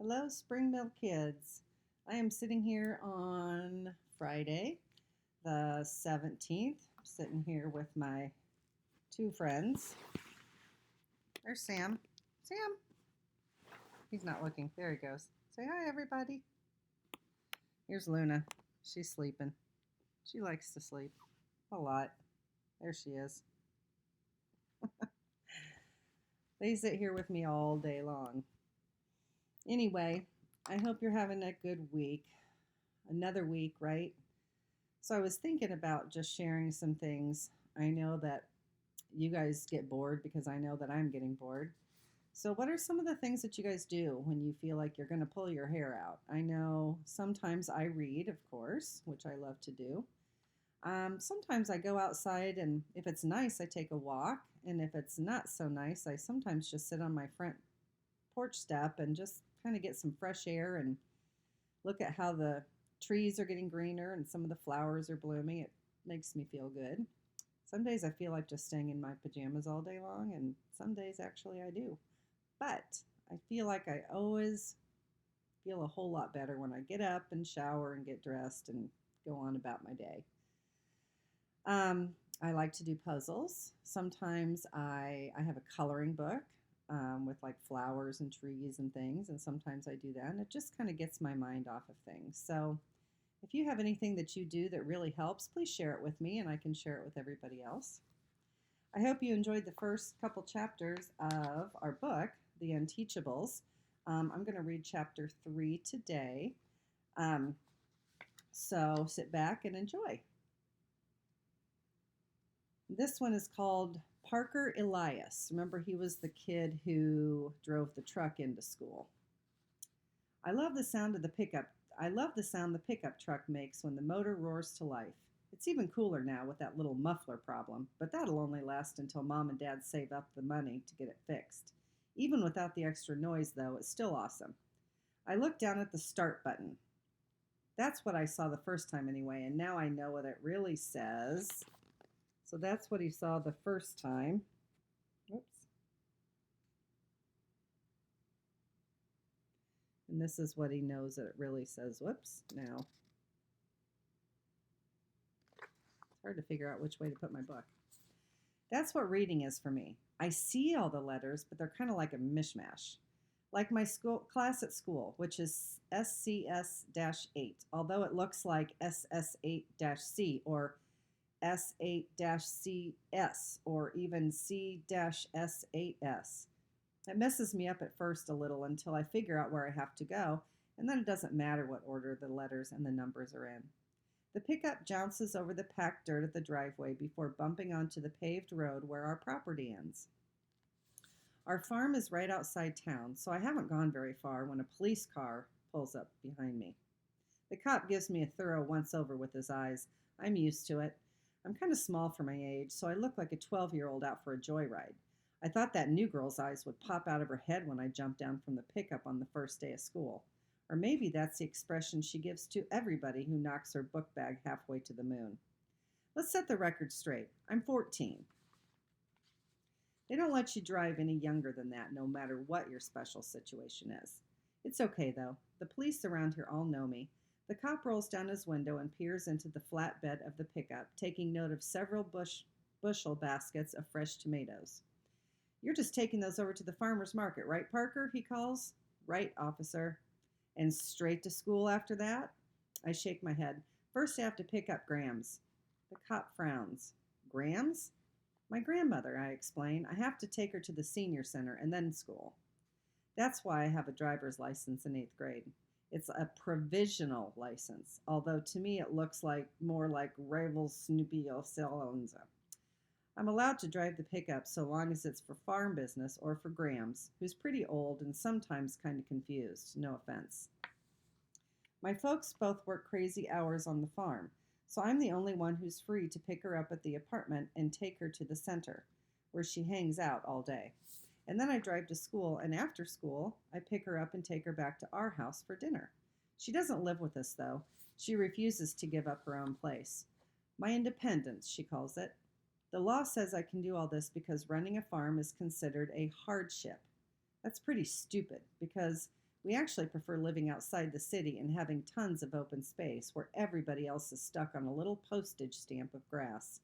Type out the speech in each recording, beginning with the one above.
Hello, Spring Mill kids. I am sitting here on Friday, the 17th, sitting here with my two friends. There's Sam. Sam! He's not looking. There he goes. Say hi, everybody. Here's Luna. She's sleeping. She likes to sleep a lot. There she is. They sit here with me all day long. Anyway, I hope you're having a good week. Another week, right? So I was thinking about just sharing some things. I know that you guys get bored because I know that I'm getting bored. So, what are some of the things that you guys do when you feel like you're going to pull your hair out? I know sometimes I read, of course, which I love to do. Sometimes I go outside, and if it's nice, I take a walk. And if it's not so nice, I sometimes just sit on my front porch step and just kind of get some fresh air and look at how the trees are getting greener and some of the flowers are blooming. It makes me feel good. Some days I feel like just staying in my pajamas all day long, and some days actually I do. But I feel like I always feel a whole lot better when I get up and shower and get dressed and go on about my day. Um, I like to do puzzles. Sometimes I have a coloring book with like flowers and trees and things, and sometimes I do that, and it just kind of gets my mind off of things. So if you have anything that you do that really helps, please share it with me, and I can share it with everybody else. I hope you enjoyed the first couple chapters of our book, The Unteachables. I'm going to read chapter 3 today. Um, so sit back and enjoy. This one is called Parker Elias. Remember, he was the kid who drove the truck into school. I love the sound of the pickup. I love the sound the pickup truck makes when the motor roars to life. It's even cooler now with that little muffler problem, but that'll only last until Mom and Dad save up the money to get it fixed. Even without the extra noise, though, it's still awesome. I looked down at the start button. That's what I saw the first time anyway, and now I know what it really says. So that's what he saw the first time. Oops. And this is what he knows that it really says. Whoops, now. It's hard to figure out which way to put my book. That's what reading is for me. I see all the letters, but they're kind of like a mishmash. Like my school class at school, which is SCS-8, although it looks like SS8-C or S8-CS or even C-S8S. It messes me up at first a little until I figure out where I have to go, and then it doesn't matter what order the letters and the numbers are in. The pickup jounces over the packed dirt at the driveway before bumping onto the paved road where our property ends. Our farm is right outside town, so I haven't gone very far when a police car pulls up behind me. The cop gives me a thorough once-over with his eyes. I'm used to it. I'm kind of small for my age, so I look like a 12-year-old out for a joyride. I thought that new girl's eyes would pop out of her head when I jumped down from the pickup on the first day of school. Or maybe that's the expression she gives to everybody who knocks her book bag halfway to the moon. Let's set the record straight. I'm 14. They don't let you drive any younger than that, no matter what your special situation is. It's okay, though. The police around here all know me. The cop rolls down his window and peers into the flatbed of the pickup, taking note of several bushel baskets of fresh tomatoes. You're just taking those over to the farmer's market, right, Parker? He calls. Right, officer. And straight to school after that? I shake my head. First, I have to pick up Grams. The cop frowns. Grams? My grandmother, I explain. I have to take her to the senior center and then school. That's why I have a driver's license in 8th grade. It's a provisional license, although to me it looks like more like Ravel Snoopy Salonza. I'm allowed to drive the pickup so long as it's for farm business or for Grams, who's pretty old and sometimes kind of confused, no offense. My folks both work crazy hours on the farm, so I'm the only one who's free to pick her up at the apartment and take her to the center, where she hangs out all day. And then I drive to school, and after school, I pick her up and take her back to our house for dinner. She doesn't live with us, though. She refuses to give up her own place. My independence, she calls it. The law says I can do all this because running a farm is considered a hardship. That's pretty stupid, because We actually prefer living outside the city and having tons of open space where everybody else is stuck on a little postage stamp of grass.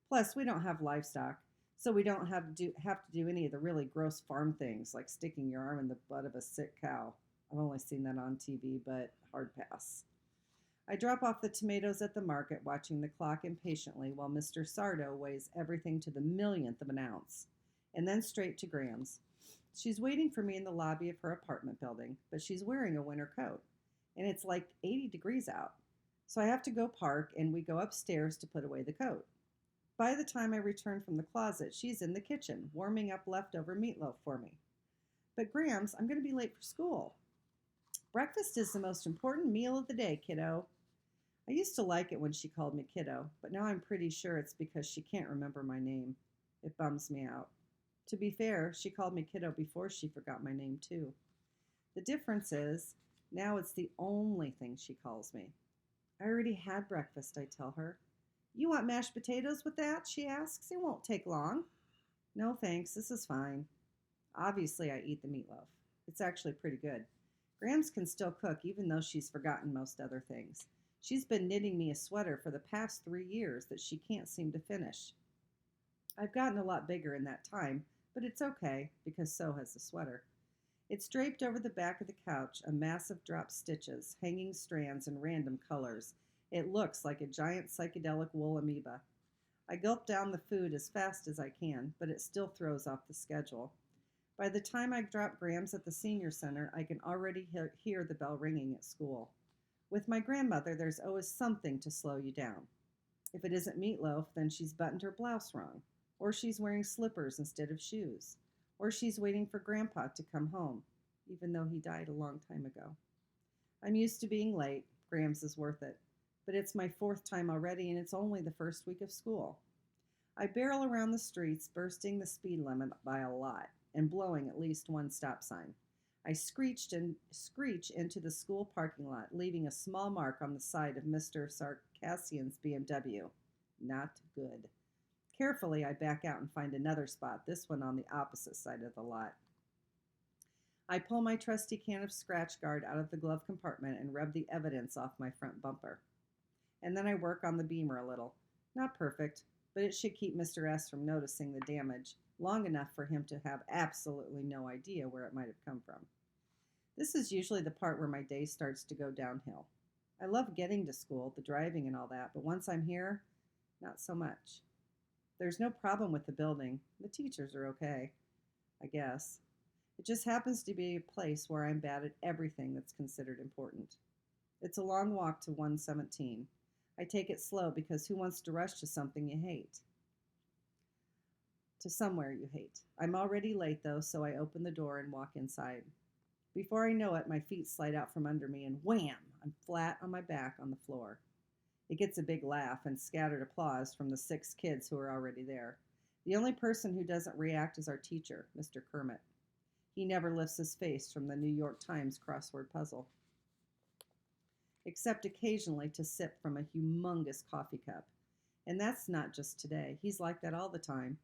Plus, we don't have livestock, so we don't have to do any of the really gross farm things like sticking your arm in the butt of a sick cow. I've only seen that on TV, but hard pass. I drop off the tomatoes at the market, watching the clock impatiently while Mr. Sardo weighs everything to the millionth of an ounce, and then straight to Graham's. She's waiting for me in the lobby of her apartment building, but she's wearing a winter coat, and it's like 80 degrees out. So I have to go park, and we go upstairs to put away the coat. By the time I return from the closet, she's in the kitchen, warming up leftover meatloaf for me. But Grams, I'm going to be late for school. Breakfast is the most important meal of the day, kiddo. I used to like it when she called me kiddo, but now I'm pretty sure it's because she can't remember my name. It bums me out. To be fair, she called me kiddo before she forgot my name, too. The difference is, now it's the only thing she calls me. I already had breakfast, I tell her. You want mashed potatoes with that? She asks. It won't take long. No, thanks. This is fine. Obviously, I eat the meatloaf. It's actually pretty good. Grams can still cook, even though she's forgotten most other things. She's been knitting me a sweater for the past 3 years that she can't seem to finish. I've gotten a lot bigger in that time, but it's okay, because so has the sweater. It's draped over the back of the couch, a mass of drop stitches, hanging strands, and random colors. It looks like a giant psychedelic wool amoeba. I gulp down the food as fast as I can, but it still throws off the schedule. By the time I drop Grams at the senior center, I can already hear the bell ringing at school. With my grandmother, there's always something to slow you down. If it isn't meatloaf, then she's buttoned her blouse wrong, or she's wearing slippers instead of shoes, or she's waiting for Grandpa to come home, even though he died a long time ago. I'm used to being late. Grams is worth it. But it's my 4th time already, and it's only the first week of school. I barrel around the streets, bursting the speed limit by a lot, and blowing at least one stop sign. I screech into the school parking lot, leaving a small mark on the side of Mr. Sarkassian's BMW. Not good. Carefully, I back out and find another spot, this one on the opposite side of the lot. I pull my trusty can of scratch guard out of the glove compartment and rub the evidence off my front bumper. And then I work on the beamer a little. Not perfect, but it should keep Mr. S from noticing the damage long enough for him to have absolutely no idea where it might have come from. This is usually the part where my day starts to go downhill. I love getting to school, the driving and all that, but once I'm here, not so much. There's no problem with the building. The teachers are okay, I guess. It just happens to be a place where I'm bad at everything that's considered important. It's a long walk to 117. I take it slow because who wants to rush to something you hate? To somewhere you hate. I'm already late though, so I open the door and walk inside. Before I know it, my feet slide out from under me and wham! I'm flat on my back on the floor. It gets a big laugh and scattered applause from the 6 kids who are already there. The only person who doesn't react is our teacher, Mr. Kermit. He never lifts his face from the New York Times crossword puzzle, except occasionally to sip from a humongous coffee cup. And that's not just today. He's like that all the time.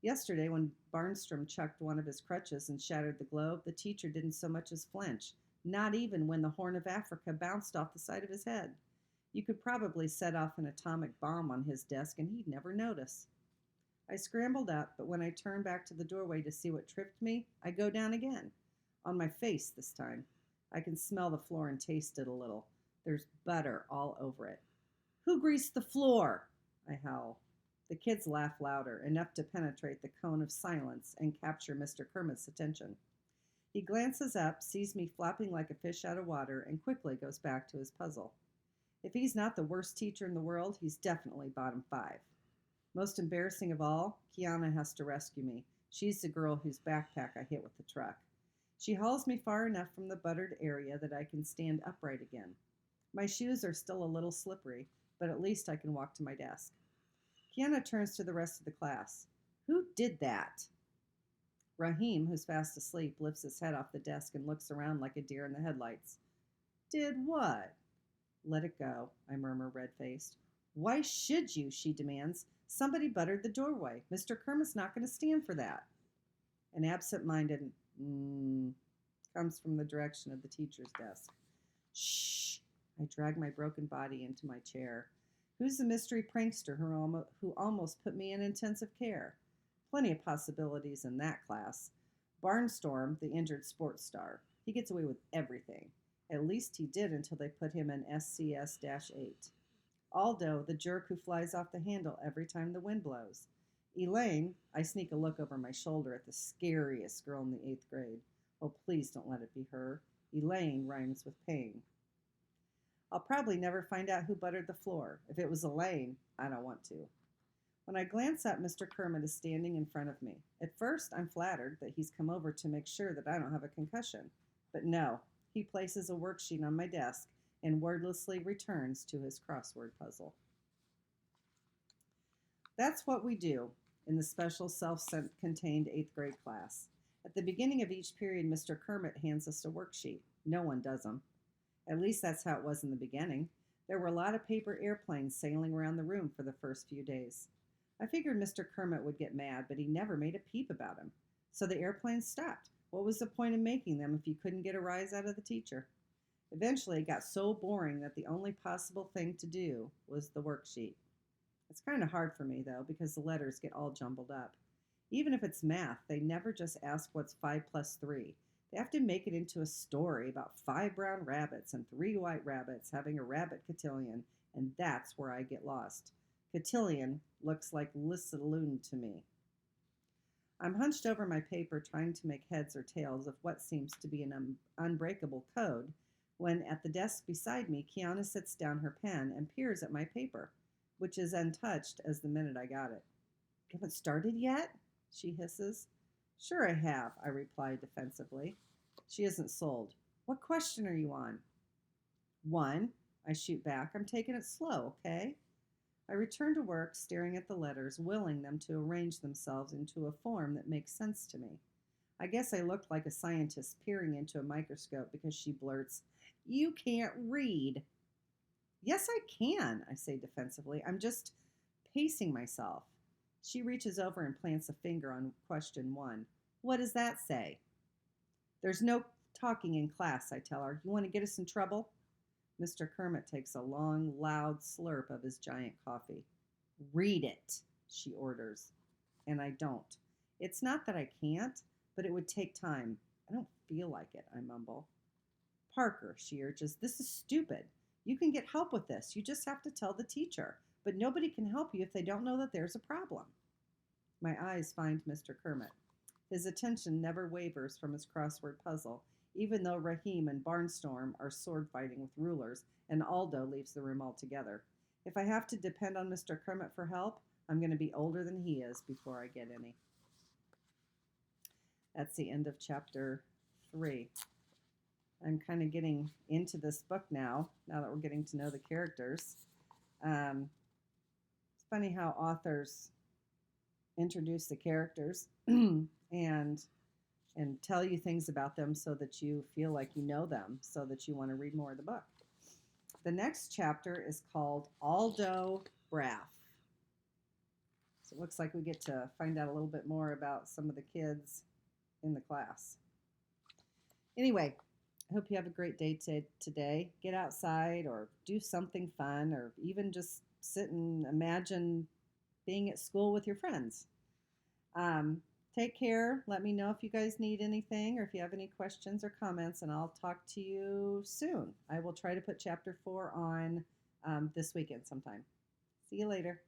Yesterday, when Barnstrom chucked one of his crutches and shattered the globe, the teacher didn't so much as flinch, not even when the Horn of Africa bounced off the side of his head. You could probably set off an atomic bomb on his desk and he'd never notice. I scrambled up, but when I turn back to the doorway to see what tripped me, I go down again. On my face this time. I can smell the floor and taste it a little. There's butter all over it. Who greased the floor? I howl. The kids laugh louder, enough to penetrate the cone of silence and capture Mr. Kermit's attention. He glances up, sees me flopping like a fish out of water, and quickly goes back to his puzzle. If he's not the worst teacher in the world, he's definitely bottom 5. Most embarrassing of all, Kiana has to rescue me. She's the girl whose backpack I hit with the truck. She hauls me far enough from the buttered area that I can stand upright again. My shoes are still a little slippery, but at least I can walk to my desk. Kiana turns to the rest of the class. Who did that? Raheem, who's fast asleep, lifts his head off the desk and looks around like a deer in the headlights. Did what? Let it go, I murmur, red-faced. Why should you, she demands. Somebody buttered the doorway. Mr. Kermit's not going to stand for that. An absent-minded, comes from the direction of the teacher's desk. Shh! I drag my broken body into my chair. Who's the mystery prankster who almost put me in intensive care? Plenty of possibilities in that class. Barnstorm, the injured sports star. He gets away with everything. At least he did until they put him in SCS-8. Aldo, the jerk who flies off the handle every time the wind blows. Elaine, I sneak a look over my shoulder at the scariest girl in the 8th grade. Oh, please don't let it be her. Elaine rhymes with pain. I'll probably never find out who buttered the floor. If it was Elaine, I don't want to. When I glance up, Mr. Kermit is standing in front of me. At first, I'm flattered that he's come over to make sure that I don't have a concussion. But no, he places a worksheet on my desk and wordlessly returns to his crossword puzzle. That's what we do in the special self-contained 8th grade class. At the beginning of each period, Mr. Kermit hands us a worksheet. No one does them. At least that's how it was in the beginning. There were a lot of paper airplanes sailing around the room for the first few days. I figured Mr. Kermit would get mad, but he never made a peep about him. So the airplanes stopped. What was the point of making them if you couldn't get a rise out of the teacher? Eventually, it got so boring that the only possible thing to do was the worksheet. It's kind of hard for me, though, because the letters get all jumbled up. Even if it's math, they never just ask what's 5 plus 3. They have to make it into a story about 5 brown rabbits and 3 white rabbits having a rabbit cotillion, and that's where I get lost. Cotillion looks like Lissaloon to me. I'm hunched over my paper trying to make heads or tails of what seems to be an unbreakable code, when at the desk beside me, Kiana sits down her pen and peers at my paper, which is untouched as the minute I got it. Haven't started yet? She hisses. Sure I have, I reply defensively. She isn't sold. What question are you on? 1, I shoot back. I'm taking it slow, okay? I return to work, staring at the letters, willing them to arrange themselves into a form that makes sense to me. I guess I looked like a scientist peering into a microscope because she blurts, You can't read. Yes, I can, I say defensively. I'm just pacing myself. She reaches over and plants a finger on question 1. What does that say? There's no talking in class, I tell her. You want to get us in trouble? Mr. Kermit takes a long, loud slurp of his giant coffee. Read it, she orders. And I don't. It's not that I can't, but it would take time. I don't feel like it, I mumble. Parker, she urges, this is stupid. You can get help with this. You just have to tell the teacher. But nobody can help you if they don't know that there's a problem. My eyes find Mr. Kermit. His attention never wavers from his crossword puzzle, even though Raheem and Barnstorm are sword fighting with rulers, and Aldo leaves the room altogether. If I have to depend on Mr. Kermit for help, I'm going to be older than he is before I get any. That's the end of chapter 3. I'm kind of getting into this book now that we're getting to know the characters. It's funny how authors introduce the characters and tell you things about them so that you feel like you know them, so that you want to read more of the book. The next chapter is called Aldo Braff. So it looks like we get to find out a little bit more about some of the kids in the class. Anyway, I hope you have a great day today. Get outside or do something fun, or even just sit and imagine being at school with your friends. Take care. Let me know if you guys need anything or if you have any questions or comments, and I'll talk to you soon. I will try to put chapter 4 on this weekend sometime. See you later.